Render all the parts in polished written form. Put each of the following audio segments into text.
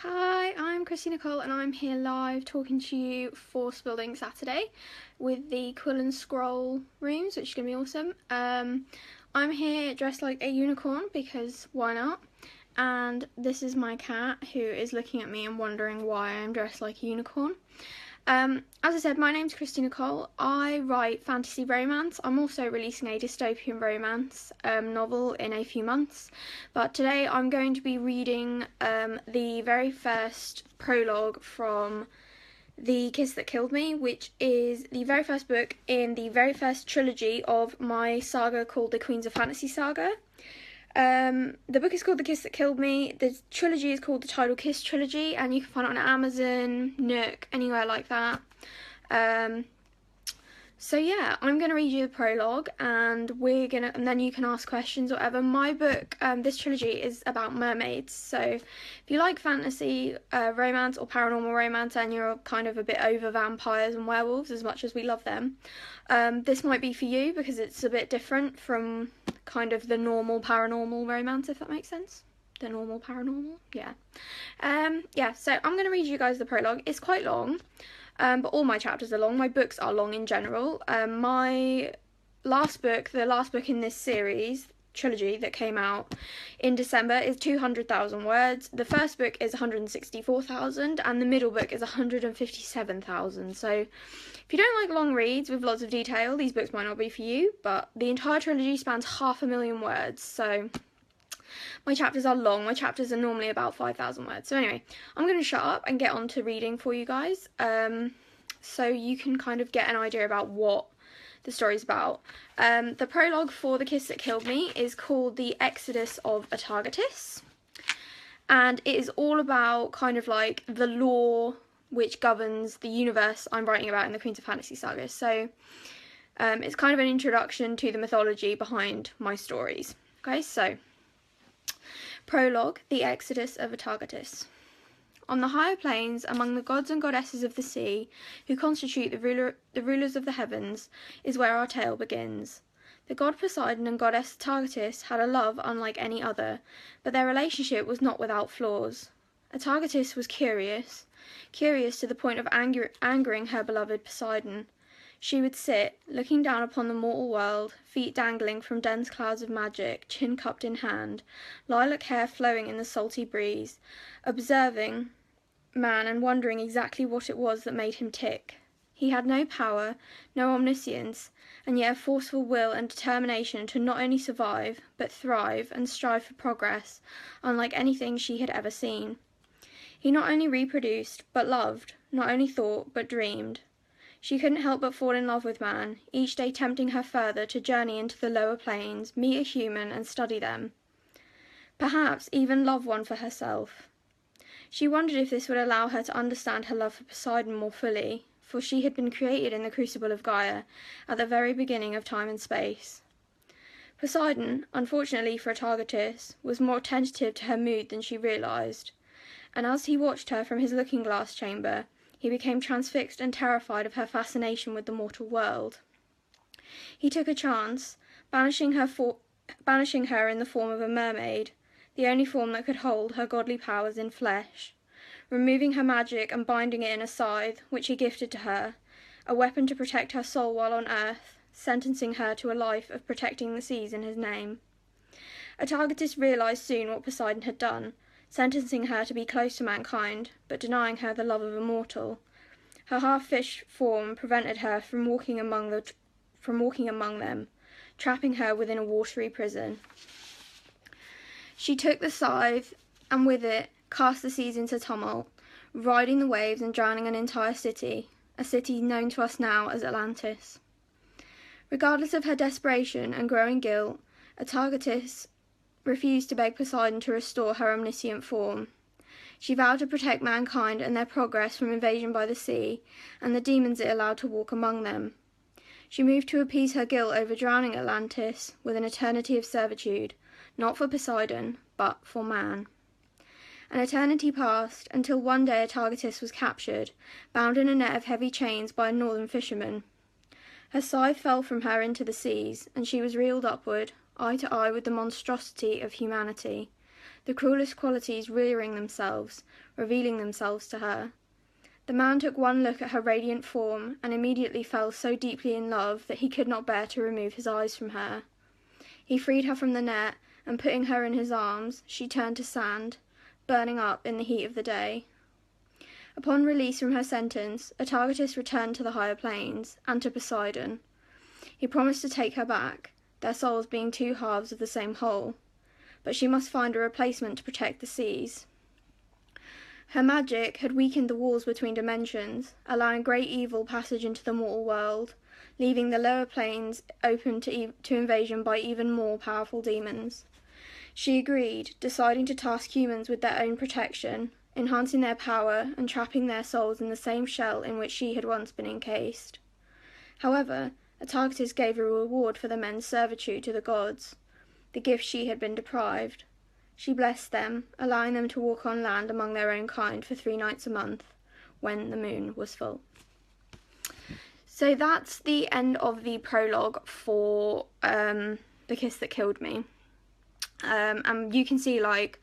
Hi, I'm Kristy Nicolle and I'm here live talking to you for Spilding Saturday with the Quill and Scroll rooms, which is going to be awesome. I'm here dressed like a unicorn because why not? And this is my cat who is looking at me and wondering why I'm dressed like a unicorn. As I said, my name's Kristy Nicolle. I write fantasy romance. I'm also releasing a dystopian romance novel in a few months. But today I'm going to be reading the very first prologue from The Kiss That Killed Me, which is the very first book in the very first trilogy of my saga called the Queens of Fantasy Saga. The book is called The Kiss That Killed Me. The trilogy is called the Tidal Kiss Trilogy, and you can find it on Amazon, Nook, anywhere like that. So yeah, I'm going to read you the prologue, and then you can ask questions or whatever. My book, this trilogy is about mermaids, so if you like fantasy, romance or paranormal romance, and you're kind of a bit over vampires and werewolves as much as we love them, this might be for you because it's a bit different from kind of the normal paranormal romance, if that makes sense. The normal paranormal, yeah. So I'm going to read you guys the prologue. It's quite long. But all my chapters are long. My books are long in general. My last book, the last book in this series, trilogy that came out in December, is 200,000 words. The first book is 164,000 and the middle book is 157,000. So if you don't like long reads with lots of detail, these books might not be for you, but the entire trilogy spans 500,000 words, so my chapters are long. My chapters are normally about 5,000 words. So anyway, I'm going to shut up and get on to reading for you guys, so you can kind of get an idea about what the story's about. The prologue for The Kiss That Killed Me is called The Exodus of Atargatis, and it is all about kind of like the law which governs the universe I'm writing about in the Queens of Fantasy Saga. So it's kind of an introduction to the mythology behind my stories. Okay, so prologue, The Exodus of Atargatis. On the higher planes, among the gods and goddesses of the sea, who constitute the rulers of the heavens, is where our tale begins. The god Poseidon and goddess Atargatis had a love unlike any other, but their relationship was not without flaws. Atargatis was curious to the point of angering her beloved Poseidon. She would sit, looking down upon the mortal world, feet dangling from dense clouds of magic, chin cupped in hand, lilac hair flowing in the salty breeze, observing man and wondering exactly what it was that made him tick. He had no power, no omniscience, and yet a forceful will and determination to not only survive, but thrive and strive for progress, unlike anything she had ever seen. He not only reproduced, but loved, not only thought, but dreamed. She couldn't help but fall in love with man, each day tempting her further to journey into the lower planes, meet a human and study them. Perhaps even love one for herself. She wondered if this would allow her to understand her love for Poseidon more fully, for she had been created in the crucible of Gaia, at the very beginning of time and space. Poseidon, unfortunately for Atargatis, was more attentive to her mood than she realised, and as he watched her from his looking-glass chamber, he became transfixed and terrified of her fascination with the mortal world. He took a chance, banishing her in the form of a mermaid, the only form that could hold her godly powers in flesh, removing her magic and binding it in a scythe, which he gifted to her, a weapon to protect her soul while on earth, sentencing her to a life of protecting the seas in his name. Atargatis realised soon what Poseidon had done, sentencing her to be close to mankind, but denying her the love of a mortal. Her half-fish form prevented her from walking among them, trapping her within a watery prison. She took the scythe, and with it cast the seas into tumult, riding the waves and drowning an entire city, a city known to us now as Atlantis. Regardless of her desperation and growing guilt, Atargatis refused to beg Poseidon to restore her omniscient form. She vowed to protect mankind and their progress from invasion by the sea, and the demons it allowed to walk among them. She moved to appease her guilt over drowning Atlantis with an eternity of servitude, not for Poseidon, but for man. An eternity passed, until one day Atargatis was captured, bound in a net of heavy chains by a northern fisherman. Her scythe fell from her into the seas, and she was reeled upward, eye to eye with the monstrosity of humanity, the cruelest qualities rearing themselves, revealing themselves to her. The man took one look at her radiant form and immediately fell so deeply in love that he could not bear to remove his eyes from her. He freed her from the net, and putting her in his arms, she turned to sand, burning up in the heat of the day. Upon release from her sentence, Atargatis returned to the higher planes, and to Poseidon. He promised to take her back, their souls being two halves of the same whole, but she must find a replacement to protect the seas. Her magic had weakened the walls between dimensions, allowing great evil passage into the mortal world, leaving the lower planes open to invasion by even more powerful demons. She agreed, deciding to task humans with their own protection, enhancing their power and trapping their souls in the same shell in which she had once been encased. However, Atargatis gave a reward for the men's servitude to the gods, the gift she had been deprived. She blessed them, allowing them to walk on land among their own kind for 3 nights a month, when the moon was full. So that's the end of the prologue for The Kiss That Killed Me. And you can see, like,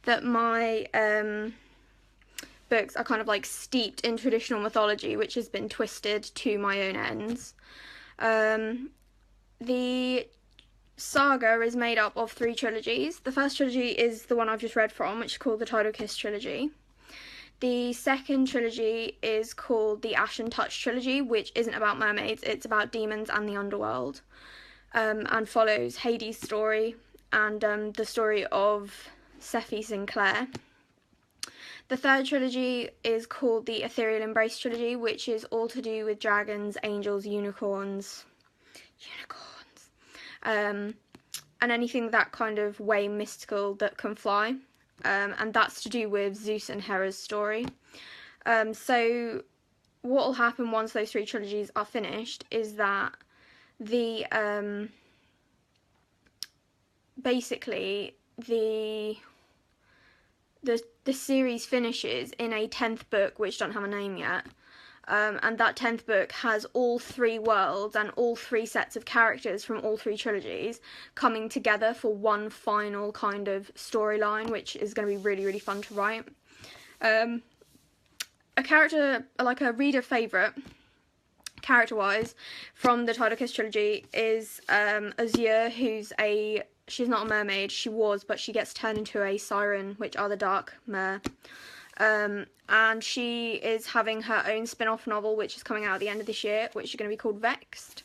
that my books are kind of like steeped in traditional mythology, which has been twisted to my own ends. The saga is made up of 3 trilogies. The first trilogy is the one I've just read from, which is called the Tidal Kiss trilogy. The second trilogy is called the Ashen Touch trilogy, which isn't about mermaids, it's about demons and the underworld, and follows Hades' story and the story of Sephi Sinclair. The third trilogy is called the Ethereal Embrace trilogy, which is all to do with dragons, angels, unicorns, and anything that kind of way mystical that can fly. And that's to do with Zeus and Hera's story. So what will happen once those 3 trilogies are finished is that the basically the series finishes in a 10th book, which don't have a name yet. And that 10th book has all 3 worlds and all 3 sets of characters from all 3 trilogies coming together for one final kind of storyline, which is going to be really, really fun to write. A character, like a reader favourite, character-wise, from the Tidal Kiss trilogy is Azure, she's not a mermaid, she was, but she gets turned into a siren, which are the dark mer. And she is having her own spin-off novel, which is coming out at the end of this year, which is going to be called Vexed.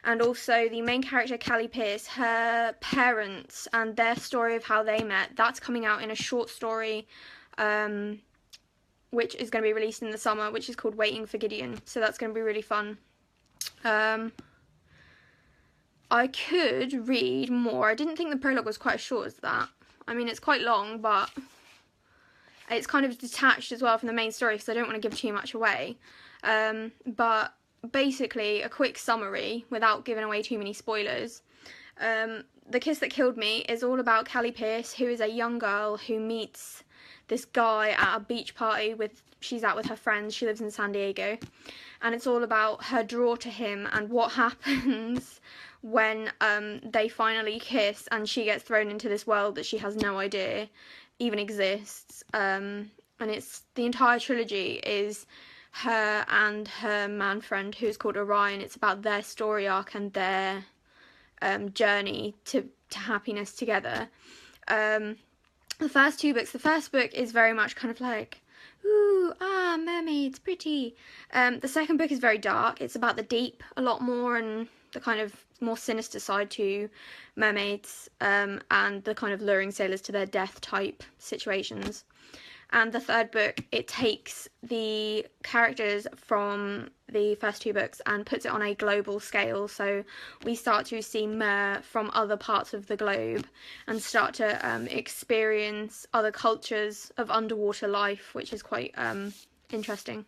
And also the main character, Callie Pierce, her parents and their story of how they met, that's coming out in a short story, which is going to be released in the summer, which is called Waiting for Gideon. So that's going to be really fun. I could read more. I didn't think the prologue was quite as short as that. I mean, it's quite long, but it's kind of detached as well from the main story, because I don't want to give too much away. But basically, a quick summary, without giving away too many spoilers. The Kiss That Killed Me is all about Callie Pierce, who is a young girl who meets this guy at a beach party she's out with her friends. She lives in San Diego. And it's all about her draw to him and what happens when they finally kiss and she gets thrown into this world that she has no idea even exists. And it's the entire trilogy is her and her man friend, who's called Orion. It's about their story arc and their journey to happiness together. The first 2 books, the first book is very much kind of like, ooh, mermaids, pretty. The second book is very dark. It's about the deep a lot more, and the kind of more sinister side to mermaids, and the kind of luring sailors to their death type situations. And the third book, it takes the characters from the first 2 books and puts it on a global scale. So we start to see mer from other parts of the globe and start to experience other cultures of underwater life, which is quite interesting.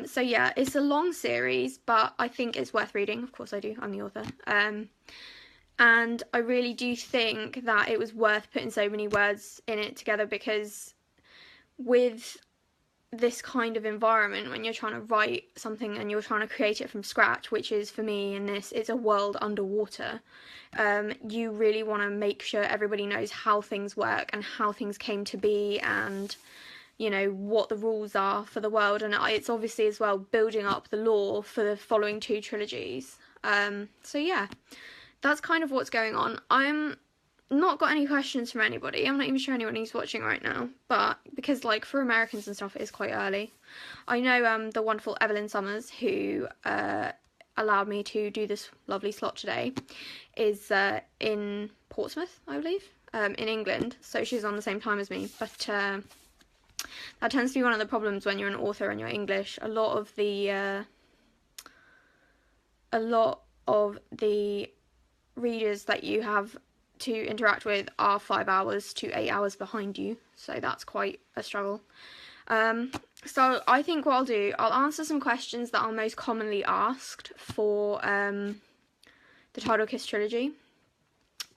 So yeah, it's a long series, but I think it's worth reading. Of course I do, I'm the author. And I really do think that it was worth putting so many words in it together, because with this kind of environment when you're trying to write something and you're trying to create it from scratch, which is, for me in this, it's a world underwater. You really want to make sure everybody knows how things work and how things came to be, and you know what the rules are for the world. And it's obviously as well building up the lore for the following 2 trilogies. So yeah, that's kind of what's going on. I'm not got any questions from anybody. I'm not even sure anyone who's watching right now, but because like for Americans and stuff it is quite early. I know the wonderful Evelyn Summers, who allowed me to do this lovely slot today, is in Portsmouth, I believe, in England, so she's on the same time as me. But that tends to be one of the problems when you're an author and you're English. A lot of the readers that you have to interact with are 5 hours to 8 hours behind you, so that's quite a struggle. So I think what I'll do, I'll answer some questions that are most commonly asked for the Tidal Kiss trilogy.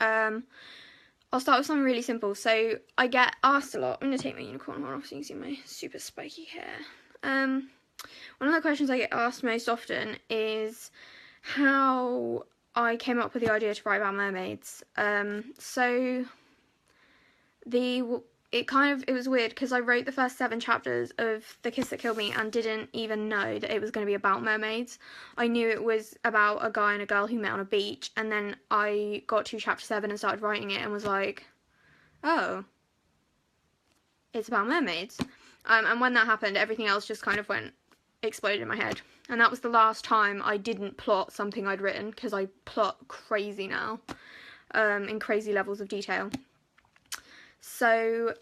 I'll start with something really simple. So I get asked a lot. I'm going to take my unicorn horn off so you can see my super spiky hair. One of the questions I get asked most often is how I came up with the idea to write about mermaids. So it was weird because I wrote the first 7 chapters of The Kiss That Killed Me and didn't even know that it was going to be about mermaids. I knew it was about a guy and a girl who met on a beach, and then I got to chapter 7 and started writing it and was like, oh, it's about mermaids. And when that happened, everything else just kind of exploded in my head. And that was the last time I didn't plot something I'd written, because I plot crazy now, in crazy levels of detail. So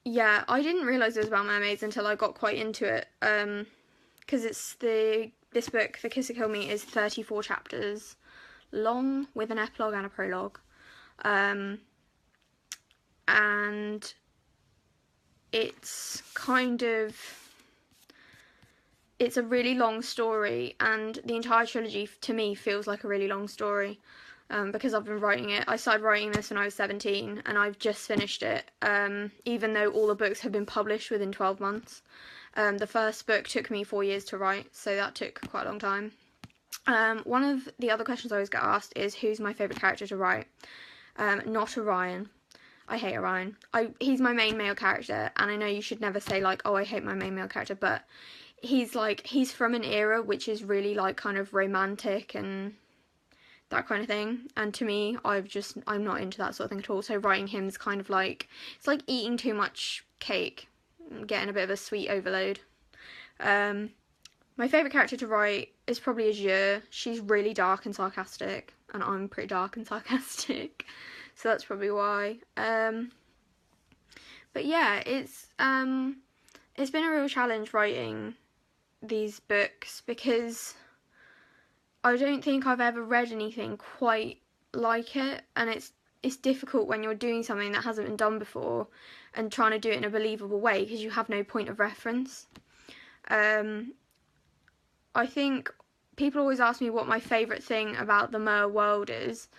yeah, I didn't realise it was about mermaids until I got quite into it, because this book, The Kiss That Killed Me, is 34 chapters long with an epilogue and a prologue, and it's a really long story, and the entire trilogy to me feels like a really long story. Because I've been writing it. I started writing this when I was 17 and I've just finished it, even though all the books have been published within 12 months. The first book took me 4 years to write, so that took quite a long time. One of the other questions I always get asked is who's my favourite character to write. Not Orion. I hate Orion. He's my main male character, and I know you should never say like, oh, I hate my main male character, but he's from an era which is really like kind of romantic and that kind of thing, and to me, I'm not into that sort of thing at all. So writing him is kind of like, it's like eating too much cake, getting a bit of a sweet overload. My favourite character to write is probably Azure. She's really dark and sarcastic, and I'm pretty dark and sarcastic, so that's probably why. But yeah, it's been a real challenge writing these books, because I don't think I've ever read anything quite like it, and it's difficult when you're doing something that hasn't been done before and trying to do it in a believable way, because you have no point of reference. I think people always ask me what my favourite thing about the Mer world is,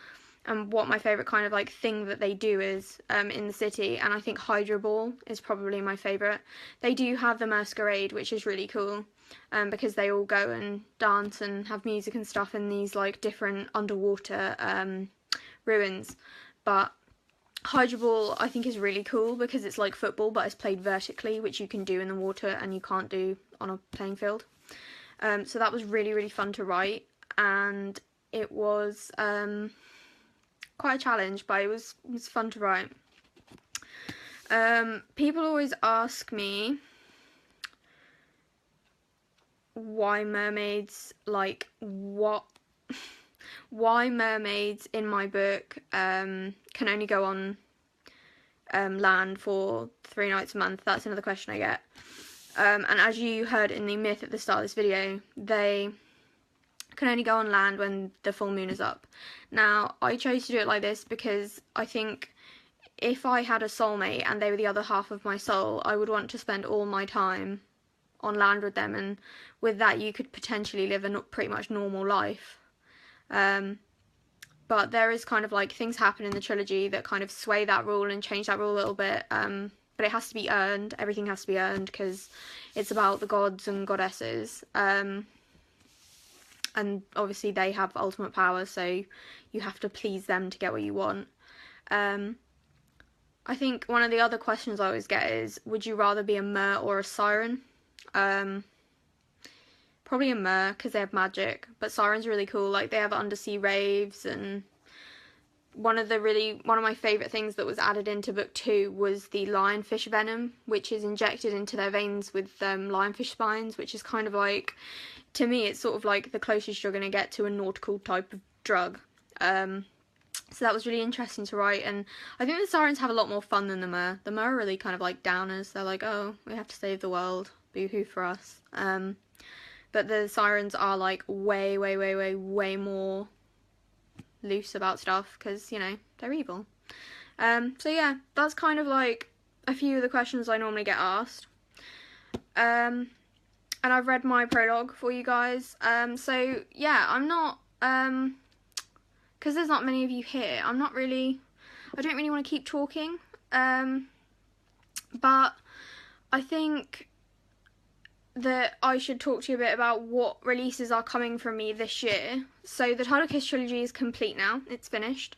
and what my favourite kind of like thing that they do is in the city, and I think Hydra Ball is probably my favourite. They do have the Masquerade, which is really cool, because they all go and dance and have music and stuff in these like different underwater ruins. But Hydra Ball I think is really cool because it's like football, but it's played vertically, which you can do in the water and you can't do on a playing field. So that was really, really fun to write, and it was quite a challenge, but it was fun to write. People always ask me why mermaids, like why mermaids in my book can only go on land for 3 nights a month. That's another question I get. And as you heard in the myth at the start of this video, they can only go on land when the full moon is up. Now, I chose to do it like this because I think if I had a soulmate and they were the other half of my soul, I would want to spend all my time on land with them, and with that you could potentially live a pretty much normal life. But there is kind of like things happen in the trilogy that kind of sway that rule and change that rule a little bit, but it has to be earned. Everything has to be earned because it's about the gods and goddesses. And obviously they have ultimate power, so you have to please them to get what you want. I think one of the other questions I always get is, would you rather be a mer or a siren? Probably a mer, because they have magic, but sirens are really cool. Like, they have undersea raves, and one of my favourite things that was added into book 2 was the lionfish venom, which is injected into their veins with lionfish spines, which is kind of like, to me, it's sort of like the closest you're going to get to a nautical type of drug. So that was really interesting to write, and I think the sirens have a lot more fun than the mer. The mer are really kind of like downers. They're like, oh, we have to save the world, boo-hoo for us. But the sirens are like way more loose about stuff, because, you know, they're evil. So yeah, that's kind of like a few of the questions I normally get asked. And I've read my prologue for you guys. So yeah, I'm not, because there's not many of you here, I don't really want to keep talking, but I think that I should talk to you a bit about what releases are coming from me this year. So the Tidal Kiss trilogy is complete now, it's finished,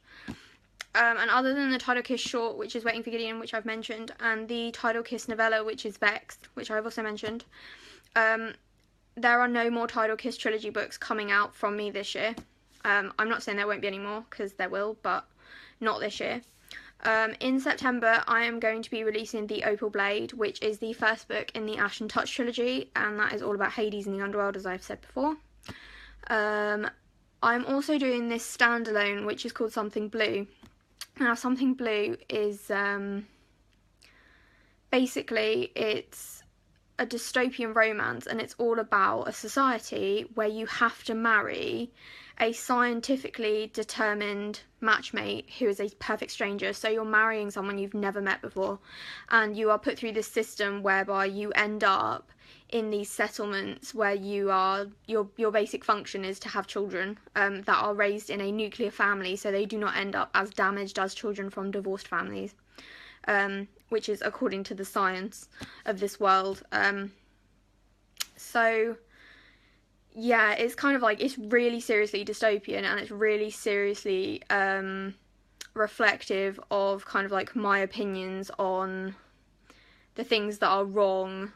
and other than the Tidal Kiss short, which is Waiting for Gideon, which I've mentioned, and the Tidal Kiss novella, which is Vexed, which I've also mentioned, there are no more Tidal Kiss trilogy books coming out from me this year. I'm not saying there won't be any more, because there will, but not this year. In September, I am going to be releasing The Opal Blade, which is the first book in the Ash and Touch trilogy, and that is all about Hades and the Underworld, as I've said before. I'm also doing this standalone, which is called Something Blue. Now, Something Blue is, basically, it's a dystopian romance, and it's all about a society where you have to marry a scientifically determined matchmate who is a perfect stranger. So you're marrying someone you've never met before, and you are put through this system whereby you end up in these settlements where your basic function is to have children that are raised in a nuclear family, so they do not end up as damaged as children from divorced families, which is according to the science of this world. So yeah, it's kind of like, it's really seriously dystopian, and it's really seriously reflective of kind of like my opinions on the things that are wrong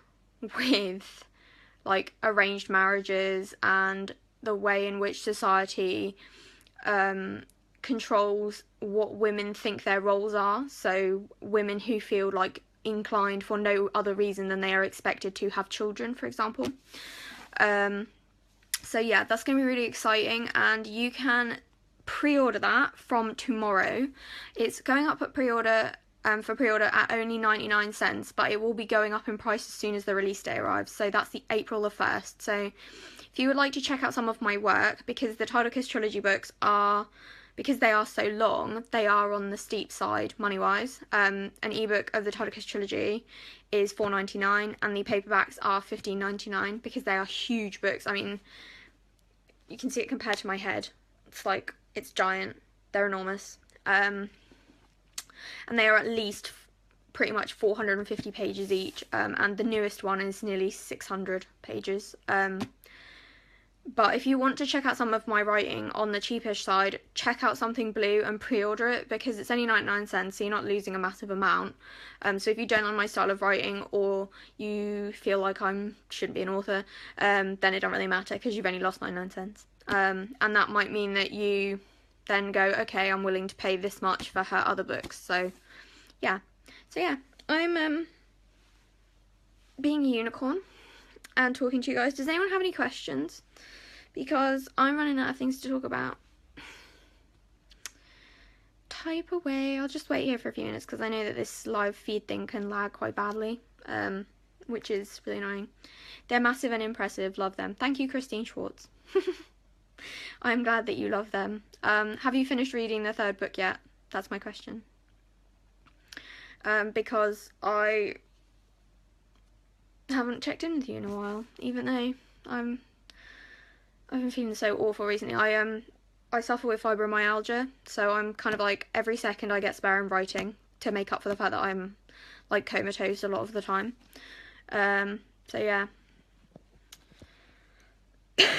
with like arranged marriages and the way in which society controls what women think their roles are. So women who feel like inclined for no other reason than they are expected to have children, for example. So yeah, that's going to be really exciting, and you can pre-order that from tomorrow. It's going up at pre-order for pre-order at only 99 cents, but it will be going up in price as soon as the release day arrives. So that's the April the 1st. So if you would like to check out some of my work, because the Tidal Kiss trilogy books are, because they are so long, they are on the steep side money-wise. An ebook of the Tidal Kiss trilogy is $4.99, and the paperbacks are $15.99, because they are huge books. I mean, you can see it compared to my head. It's like, it's giant. They're enormous. And they are at least pretty much 450 pages each. And the newest one is nearly 600 pages. But if you want to check out some of my writing on the cheapish side, check out Something Blue and pre-order it, because it's only 99 cents, so you're not losing a massive amount. So if you don't like my style of writing, or you feel like I shouldn't be an author, then it don't really matter, because you've only lost 99 cents. And that might mean that you then go, okay, I'm willing to pay this much for her other books. So yeah, I'm being a unicorn and talking to you guys. Does anyone have any questions? Because I'm running out of things to talk about. Type away. I'll just wait here for a few minutes, because I know that this live feed thing can lag quite badly, which is really annoying. They're massive and impressive. Love them. Thank you, Christine Schwartz. I'm glad that you love them. Have you finished reading the 3rd book yet? That's my question. Because I haven't checked in with you in a while, even though I've been feeling so awful recently. I suffer with fibromyalgia, so I'm kind of like, every second I get spare in writing to make up for the fact that I'm like comatose a lot of the time. So yeah. Just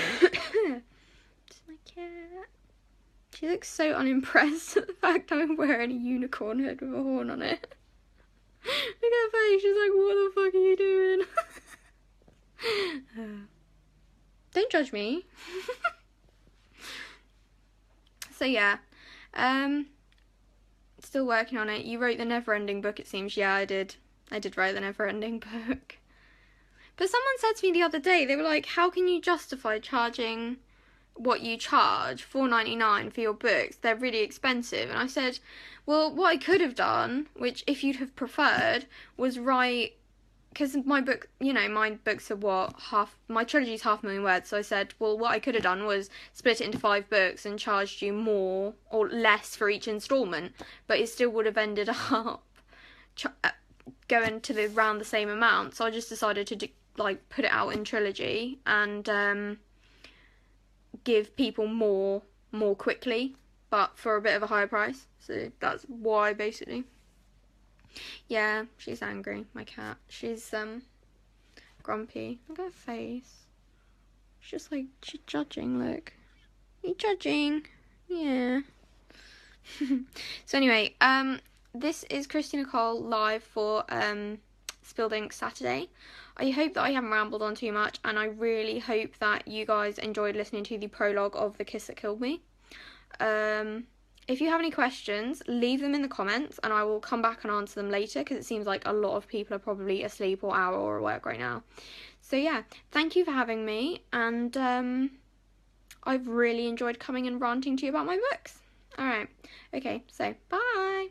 my cat. She looks so unimpressed at the fact I'm wearing a unicorn hood with a horn on it. Look at her face, she's like, what the fuck are you doing? Don't judge me. So yeah, still working on it. You wrote the never-ending book, it seems. Yeah, I did write the never-ending book. But someone said to me the other day, they were like, how can you justify charging what you charge, $4.99 for your books? They're really expensive. And I said, well, what I could have done, which if you'd have preferred, was write, because my book, you know, my books are what, my trilogy's 500,000 words, so I said, well, what I could have done was split it into 5 books and charged you more or less for each instalment, but it still would have ended up going to around the same amount. So I just decided to like put it out in trilogy and give people more quickly, but for a bit of a higher price. So that's why, basically. Yeah, she's angry, my cat. She's grumpy. Look at her face. She's just like, she's judging, look. Are you judging? Yeah. So anyway, this is Kristy Nicolle live for Spilled Ink Saturday. I hope that I haven't rambled on too much, and I really hope that you guys enjoyed listening to the prologue of The Kiss That Killed Me. If you have any questions, leave them in the comments and I will come back and answer them later, because it seems like a lot of people are probably asleep or out or at work right now. So yeah, thank you for having me, and I've really enjoyed coming and ranting to you about my books. Alright, okay, so bye!